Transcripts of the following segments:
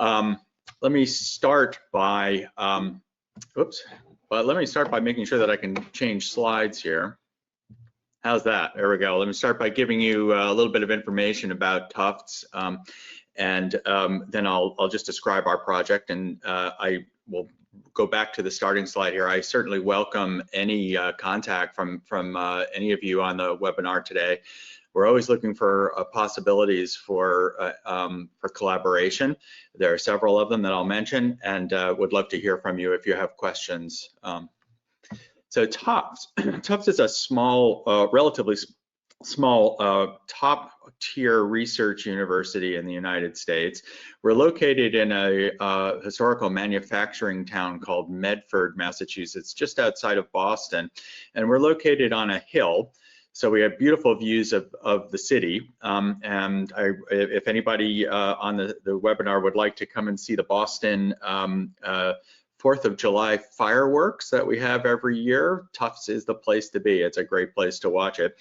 Let me start by, let me start by making sure that I can change slides here. How's that? There we go. Let me start by giving you a little bit of information about Tufts, and then I'll just describe our project, and I will go back to the starting slide here. I certainly welcome any contact from any of you on the webinar today. We're always looking for possibilities for collaboration. There are several of them that I'll mention, and would love to hear from you if you have questions. So Tufts is a small, relatively small top-tier research university in the United States. We're located in a historical manufacturing town called Medford, Massachusetts, just outside of Boston, and we're located on a hill. So we have beautiful views of the city, and if anybody on the webinar would like to come and see the Boston 4th of July fireworks that we have every year, Tufts is the place to be. It's a great place to watch it.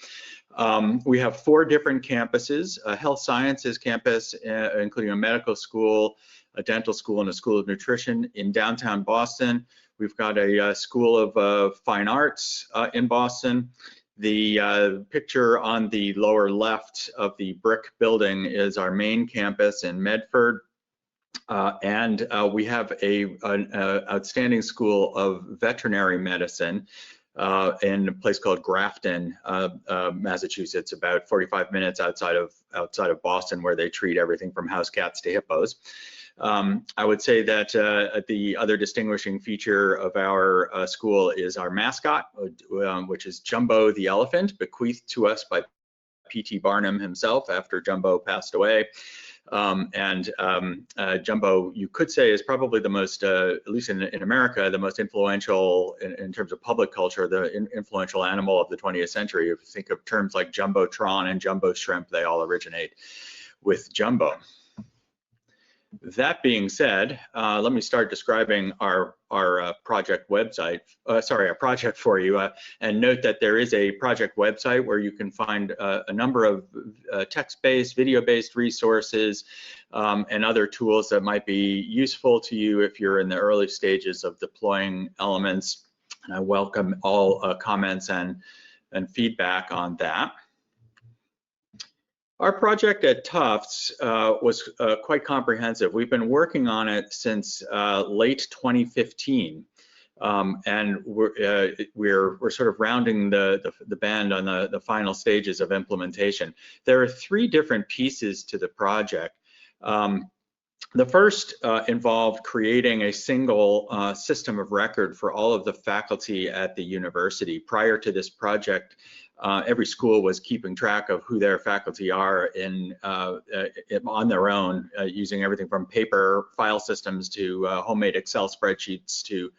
We have 4 different campuses: a health sciences campus, including a medical school, a dental school, and a school of nutrition in downtown Boston. We've got a school of fine arts in Boston. The picture on the lower left of the brick building is our main campus in Medford. And we have an outstanding school of veterinary medicine in a place called Grafton, Massachusetts, about 45 minutes outside of Boston, where they treat everything from house cats to hippos. I would say that the other distinguishing feature of our school is our mascot, which is Jumbo the elephant, bequeathed to us by P.T. Barnum himself after Jumbo passed away. Jumbo, you could say, is probably the most, at least in America, the most influential in terms of public culture, the influential animal of the 20th century. If you think of terms like Jumbotron and Jumbo Shrimp, they all originate with Jumbo. That being said, let me start describing our project website, our project for you, and note that there is a project website where you can find a number of text-based, video-based resources and other tools that might be useful to you if you're in the early stages of deploying elements. And I welcome all comments and feedback on that. Our project at Tufts was quite comprehensive. We've been working on it since late 2015, and we're sort of rounding the bend on the final stages of implementation. There are 3 different pieces to the project. The first involved creating a single system of record for all of the faculty at the university. Prior to this project, every school was keeping track of who their faculty are on their own, using everything from paper file systems to homemade Excel spreadsheets to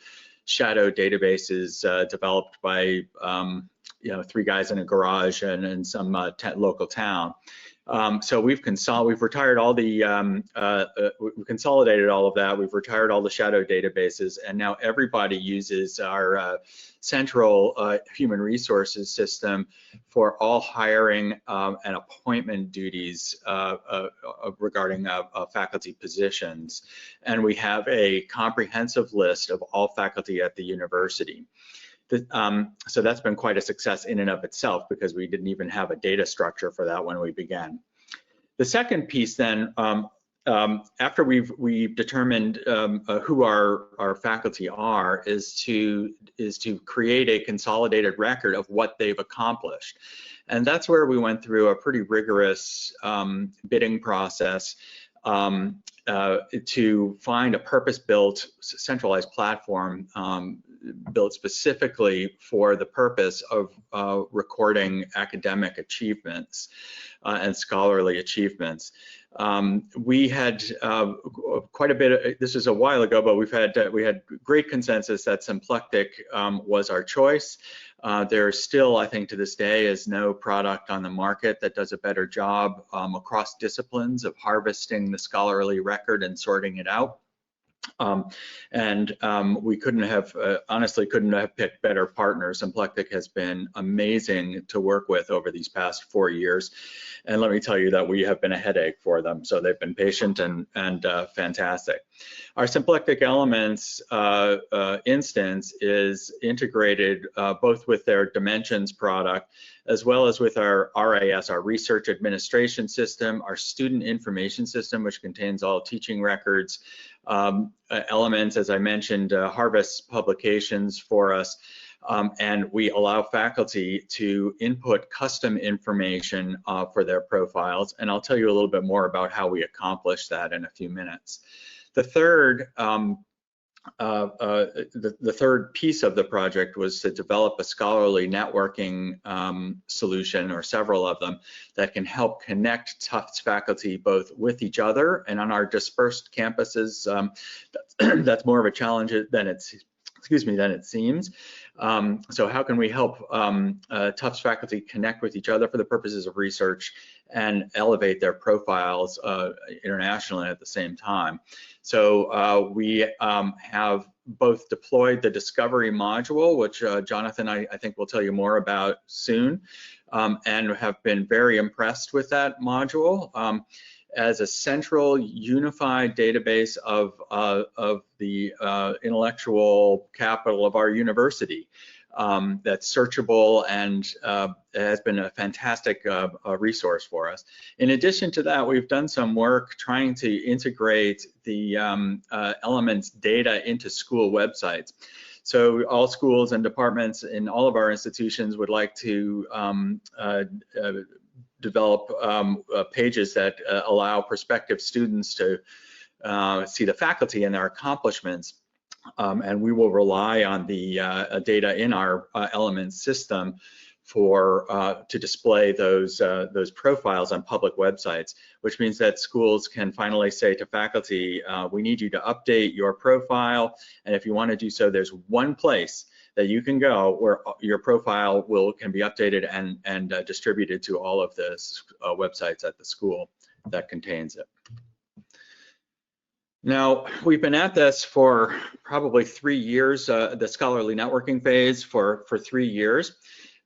shadow databases developed by 3 guys in a garage and in some local town. So we've retired all the, we consolidated all of that. We've retired all the shadow databases, and now everybody uses our central human resources system for all hiring and appointment duties regarding faculty positions. And we have a comprehensive list of all faculty at the university. So that's been quite a success in and of itself, because we didn't even have a data structure for that when we began. The second piece then, after we've determined who our faculty are, is to create a consolidated record of what they've accomplished. And that's where we went through a pretty rigorous bidding process to find a purpose-built centralized platform built specifically for the purpose of recording academic achievements and scholarly achievements. We had quite a bit, this is a while ago, but we had great consensus that Symplectic was our choice. There still, I think to this day, is no product on the market that does a better job across disciplines of harvesting the scholarly record and sorting it out. We couldn't have, honestly, couldn't have picked better partners. Symplectic has been amazing to work with over these past 4 years. And let me tell you that we have been a headache for them. So they've been patient and fantastic. Our Symplectic Elements instance is integrated both with their Dimensions product as well as with our RAS, our Research Administration System, our Student Information System, which contains all teaching records, Elements, as I mentioned, harvests publications for us, and we allow faculty to input custom information for their profiles. And I'll tell you a little bit more about how we accomplish that in a few minutes. The third the third piece of the project was to develop a scholarly networking solution, or several of them, that can help connect Tufts faculty both with each other and on our dispersed campuses. That's more of a challenge than it seems. So how can we help Tufts faculty connect with each other for the purposes of research and elevate their profiles internationally at the same time? So we have both deployed the discovery module, which Jonathan, I think will tell you more about soon, and have been very impressed with that module as a central unified database of the intellectual capital of our university. That's searchable and has been a fantastic resource for us. In addition to that, we've done some work trying to integrate the Elements data into school websites. So all schools and departments in all of our institutions would like to develop pages that allow prospective students to see the faculty and their accomplishments. And we will rely on the data in our Elements system to display those profiles on public websites, which means that schools can finally say to faculty, we need you to update your profile, and if you want to do so, there's one place that you can go where your profile can be updated and distributed to all of the websites at the school that contains it. Now, we've been at this for probably 3 years, the scholarly networking phase for 3 years.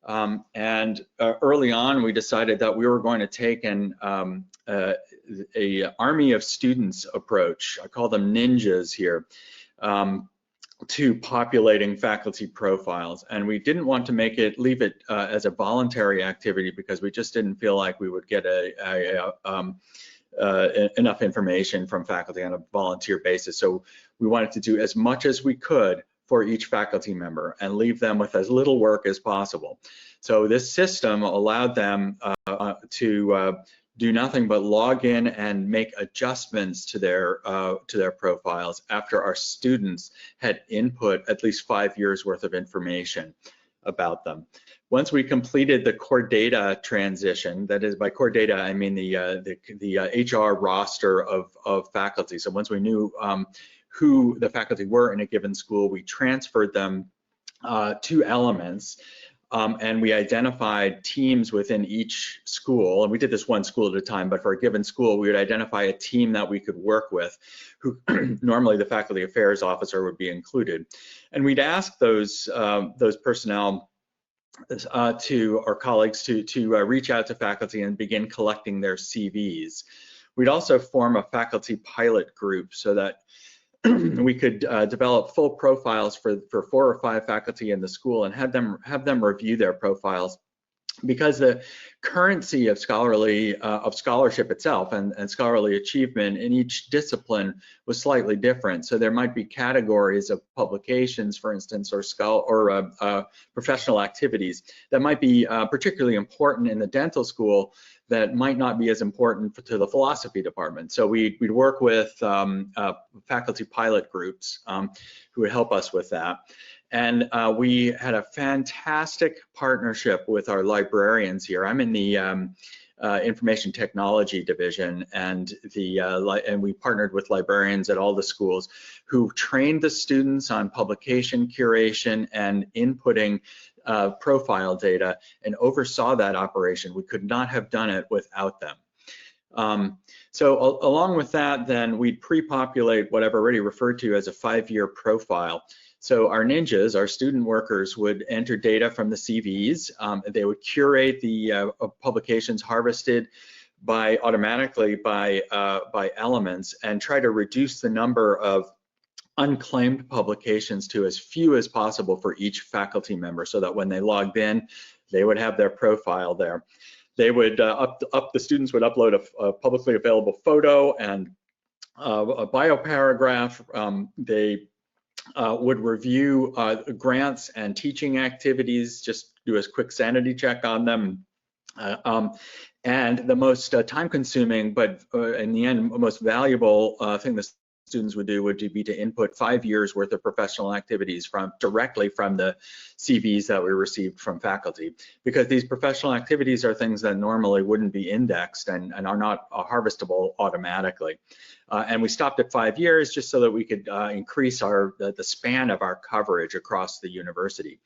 Early on, we decided that we were going to take an army of students approach. I call them ninjas here, to populating faculty profiles. And we didn't want to leave it as a voluntary activity, because we just didn't feel like we would get enough information from faculty on a volunteer basis. So we wanted to do as much as we could for each faculty member and leave them with as little work as possible. So this system allowed them to do nothing but log in and make adjustments to their profiles after our students had input at least 5 years worth of information about them. Once we completed the core data transition, that is, by core data I mean the HR roster of faculty. So once we knew who the faculty were in a given school, we transferred them to Elements, and we identified teams within each school. And we did this one school at a time, but for a given school, we would identify a team that we could work with, who normally the faculty affairs officer would be included. And we'd ask those personnel to our colleagues to reach out to faculty and begin collecting their CVs. We'd also form a faculty pilot group so that we could develop full profiles for 4 or 5 faculty in the school and have them review their profiles, because the currency of scholarship itself and scholarly achievement in each discipline was slightly different. So there might be categories of publications, for instance, or professional activities that might be particularly important in the dental school that might not be as important to the philosophy department. So we'd work with faculty pilot groups who would help us with that. And we had a fantastic partnership with our librarians here. I'm in the information technology division, and we partnered with librarians at all the schools who trained the students on publication curation and inputting profile data, and oversaw that operation. We could not have done it without them. So along with that, then we'd pre-populate what I've already referred to as a 5-year profile. So our ninjas, our student workers, would enter data from the CVs. They would curate the publications harvested automatically by elements and try to reduce the number of unclaimed publications to as few as possible for each faculty member, so that when they logged in, they would have their profile there. They would the students would upload a publicly available photo and a bio paragraph. They would review grants and teaching activities, just do a quick sanity check on them. And the most time-consuming, but in the end, most valuable thing the students would do would be to input 5 years worth of professional activities directly from the CVs that we received from faculty, because these professional activities are things that normally wouldn't be indexed and are not harvestable automatically. And we stopped at 5 years just so that we could increase the span of our coverage across the university.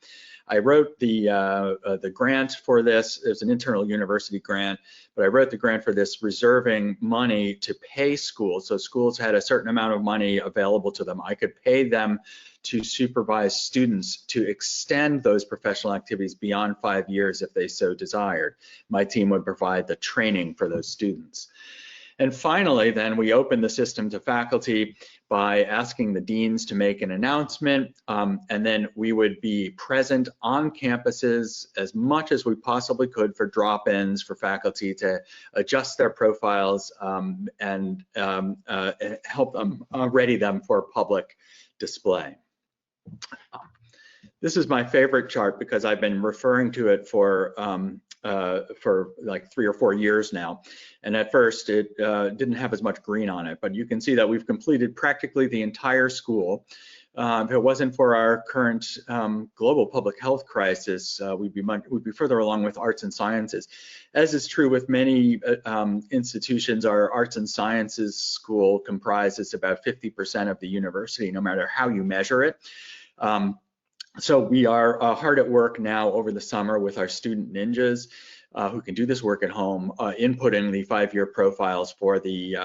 I wrote the grant for this. It's an internal university grant, but I wrote the grant for this reserving money to pay schools. So schools had a certain amount of money available to them. I could pay them to supervise students to extend those professional activities beyond 5 years if they so desired. My team would provide the training for those students. And finally, then we opened the system to faculty by asking the deans to make an announcement, and then we would be present on campuses as much as we possibly could for drop-ins for faculty to adjust their profiles and help them ready them for public display. This is my favorite chart because I've been referring to it for like 3 or 4 years now. And at first it didn't have as much green on it, but you can see that we've completed practically the entire school. If it wasn't for our current global public health crisis, we'd be further along with arts and sciences. As is true with many institutions, our arts and sciences school comprises about 50% of the university, no matter how you measure it. So we are hard at work now over the summer with our student ninjas who can do this work at home, inputting the 5-year profiles for the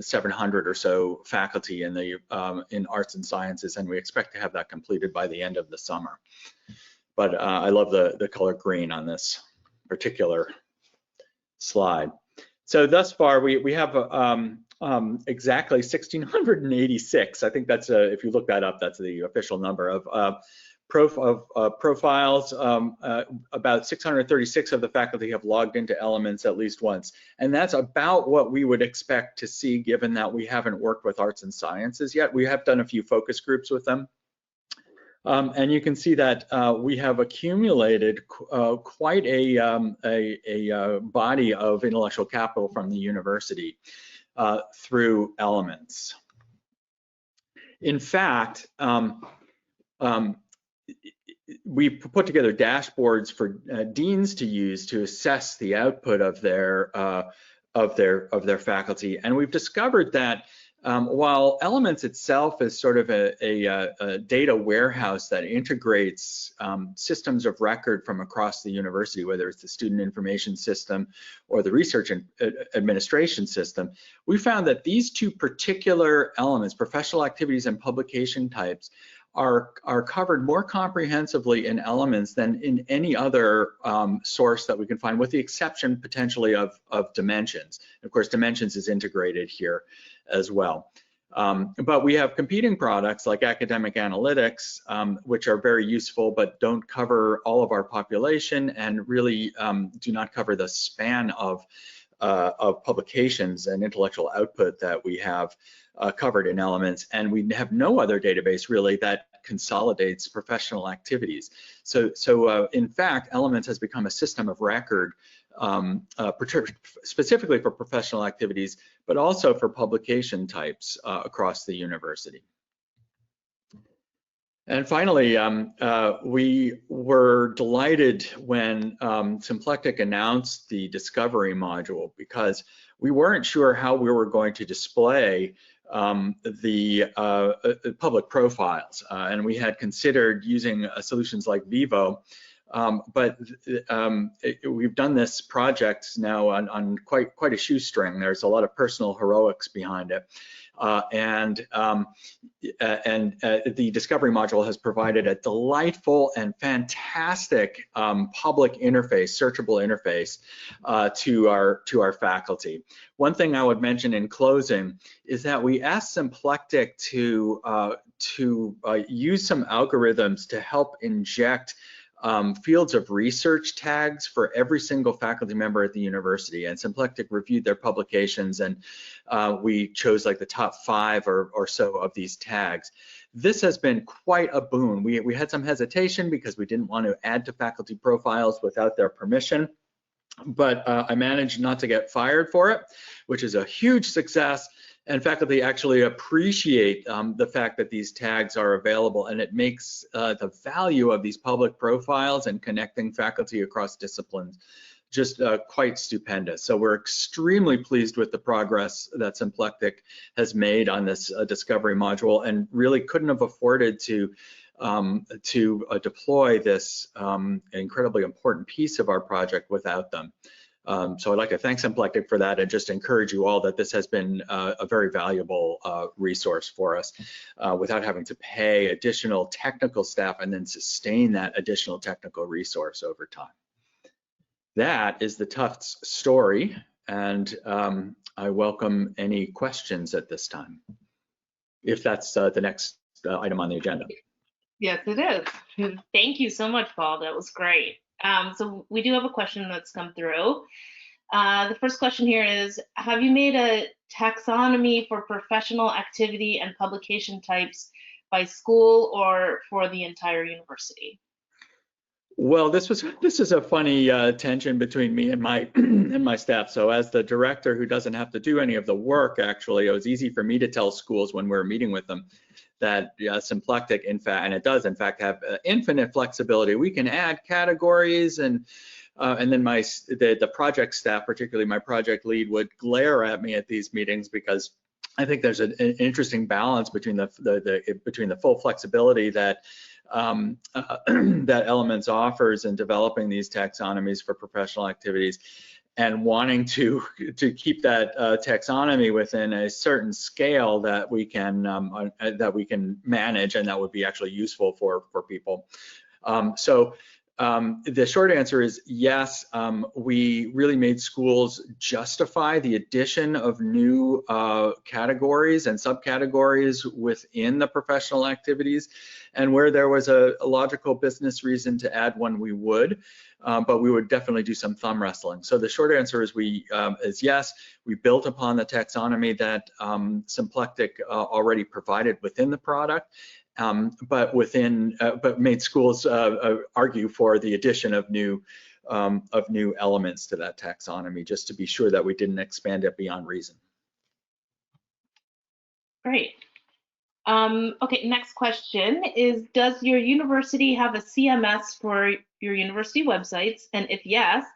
700 or so faculty in arts and sciences, and we expect to have that completed by the end of the summer. But I love the color green on this particular slide. So thus far, we have exactly 1,686. I think that's if you look that up, that's the official number of profiles. About 636 of the faculty have logged into Elements at least once, and that's about what we would expect to see, given that we haven't worked with arts and sciences yet. We have done a few focus groups with them. And you can see that we have accumulated quite a body of intellectual capital from the university through Elements. In fact, we put together dashboards for deans to use to assess the output of their faculty, and we've discovered that while Elements itself is sort of a data warehouse that integrates systems of record from across the university, whether it's the student information system or the research and administration system, we found that these two particular elements, professional activities and publication types, are covered more comprehensively in Elements than in any other source that we can find, with the exception potentially of Dimensions. Of course, Dimensions is integrated here as well. But we have competing products like academic analytics, which are very useful but don't cover all of our population and really do not cover the span of publications and intellectual output that we have covered in Elements, and we have no other database really that consolidates professional activities. So in fact, Elements has become a system of record specifically for professional activities, but also for publication types across the university. And finally, we were delighted when Symplectic announced the discovery module, because we weren't sure how we were going to display the public profiles, and we had considered using solutions like Vivo, We've done this project now on quite a shoestring. There's a lot of personal heroics behind it. The Discovery module has provided a delightful and fantastic public interface, searchable interface to our faculty. One thing I would mention in closing is that we asked Symplectic to use some algorithms to help inject fields of research tags for every single faculty member at the university, and Symplectic reviewed their publications, and we chose like the top 5 or so of these tags. This has been quite a boon. We had some hesitation because we didn't want to add to faculty profiles without their permission, but I managed not to get fired for it, which is a huge success. And faculty actually appreciate the fact that these tags are available, and it makes the value of these public profiles and connecting faculty across disciplines just quite stupendous. So we're extremely pleased with the progress that Symplectic has made on this Discovery module, and really couldn't have afforded to deploy this incredibly important piece of our project without them. So I'd like to thank Symplectic for that, and just encourage you all that this has been a very valuable resource for us without having to pay additional technical staff and then sustain that additional technical resource over time. That is the Tufts story, and I welcome any questions at this time, if that's the next item on the agenda. Yes, it is. Thank you so much, Paul. That was great. So we do have a question that's come through. The first question here is, have you made a taxonomy for professional activity and publication types by school or for the entire university? Well, this is a funny tension between me and my and my staff. So as the director who doesn't have to do any of the work, actually, it was easy for me to tell schools when we're meeting with them that Symplectic, in fact, and it does in fact have infinite flexibility. We can add categories, and then the project staff, particularly my project lead, would glare at me at these meetings because I think there's an interesting balance between the full flexibility that that Elements offers in developing these taxonomies for professional activities, and wanting to keep that taxonomy within a certain scale that we can manage, and that would be actually useful for people. The short answer is yes. We really made schools justify the addition of new categories and subcategories within the professional activities, and where there was a logical business reason to add one, we would. But we would definitely do some thumb wrestling. So the short answer is yes. We built upon the taxonomy that Symplectic already provided within the product, but made schools argue for the addition of new elements to that taxonomy, just to be sure that we didn't expand it beyond reason. Great. Okay, next question is, does your university have a CMS for your university websites? And if yes,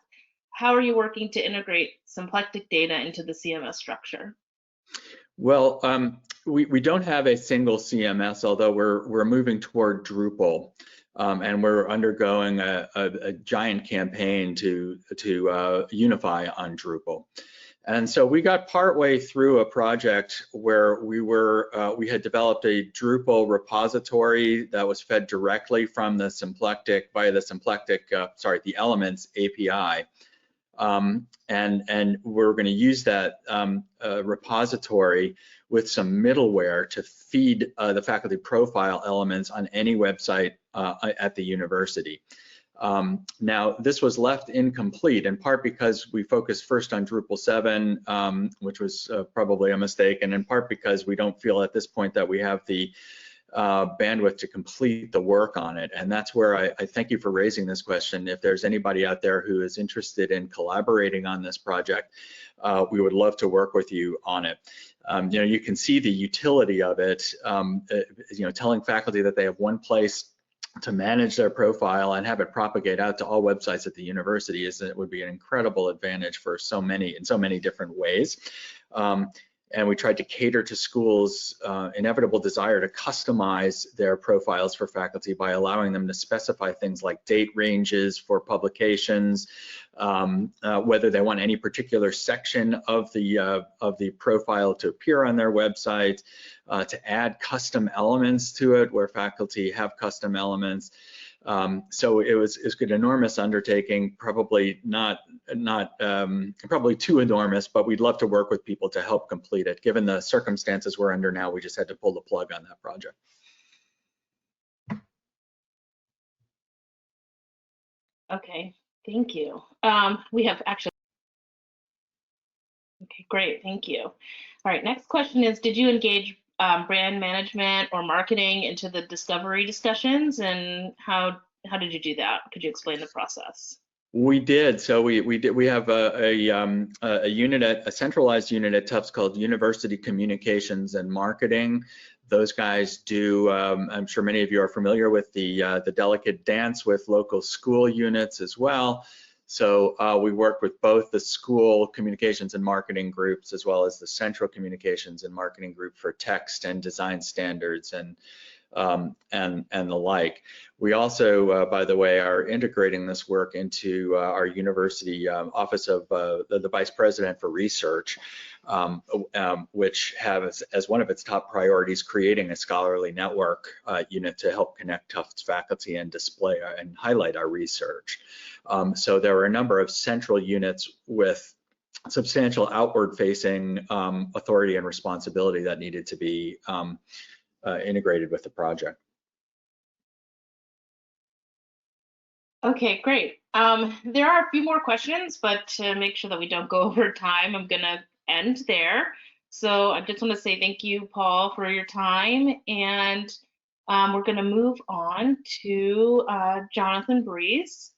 how are you working to integrate Symplectic data into the CMS structure? Well, we don't have a single CMS, although we're moving toward Drupal, and we're undergoing a giant campaign to unify on Drupal. And so we got partway through a project where we had developed a Drupal repository that was fed directly from the Symplectic via the Elements API. And we're going to use that repository with some middleware to feed the faculty profile elements on any website at the university. Now, this was left incomplete, in part because we focused first on Drupal 7, which was probably a mistake, and in part because we don't feel at this point that we have the bandwidth to complete the work on it. And that's where I thank you for raising this question. If there's anybody out there who is interested in collaborating on this project, we would love to work with you on it. You can see the utility of it, telling faculty that they have one place to manage their profile and have it propagate out to all websites at the university would be an incredible advantage for in so many different ways. and we tried to cater to schools' inevitable desire to customize their profiles for faculty by allowing them to specify things like date ranges for publications, whether they want any particular section of the profile to appear on their website, to add custom elements to it where faculty have custom elements. So it was an enormous undertaking, probably probably too enormous, but we'd love to work with people to help complete it. Given the circumstances we're under now, we just had to pull the plug on that project. Okay, thank you. We have actually, okay, great, thank you. All right, next question is, did you engage brand management or marketing into the discovery discussions, and how did you do that? Could you explain the process? We did. So we have a unit a centralized unit at Tufts called University Communications and Marketing. Those guys do. I'm sure many of you are familiar with the delicate dance with local school units as well. So we work with both the school communications and marketing groups as well as the central communications and marketing group for text and design standards and the like. We also, by the way, are integrating this work into our university office of the Vice President for Research, which has as one of its top priorities creating a scholarly network unit to help connect Tufts faculty and display and highlight our research. So there are a number of central units with substantial outward-facing authority and responsibility that needed to be integrated with the project. Okay, great. There are a few more questions, but to make sure that we don't go over time, I'm gonna end there. So I just want to say thank you, Paul, for your time, and we're gonna move on to Jonathan Breeze.